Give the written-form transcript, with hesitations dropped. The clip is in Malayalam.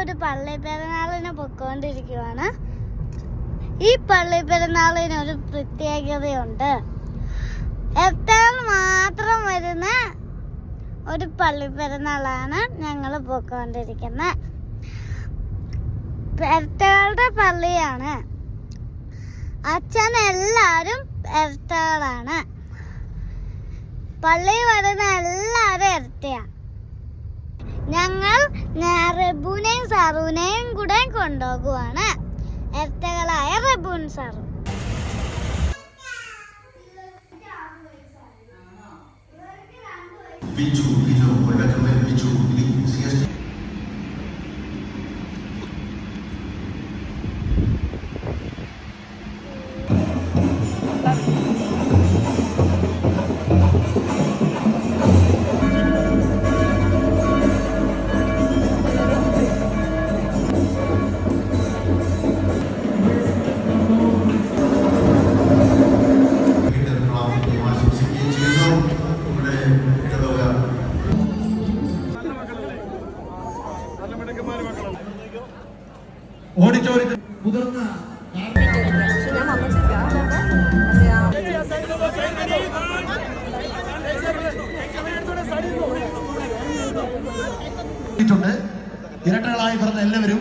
ഒരു പള്ളി പെരുന്നാളിന് പൊയ്ക്കൊണ്ടിരിക്കുകയാണ്. ഈ പള്ളി പെരുന്നാളിന് ഒരു പ്രത്യേകതയുണ്ട്. എത്താൻ മാത്രം വരുന്ന ഒരു പള്ളി പെരുന്നാളാണ് ഞങ്ങൾ പോയിക്കൊണ്ടിരിക്കുന്നത്. പെരട്ടകളുടെ പള്ളിയാണ്. അച്ഛൻ എല്ലാവരും പെരട്ടകളാണ്. പള്ളി വരുന്ന എല്ലാവരും ഇരട്ടയാണ്. ഞങ്ങൾ റബുനെയും സറുവിനെയും കൂടെ കൊണ്ടുപോകുവാണ്. ഇരട്ടകളായ റബുൻ സറു. ഓഡിറ്റോറിയത്തിൽ മുതിർന്ന ഇരട്ടകളായി പറഞ്ഞ എല്ലാവരും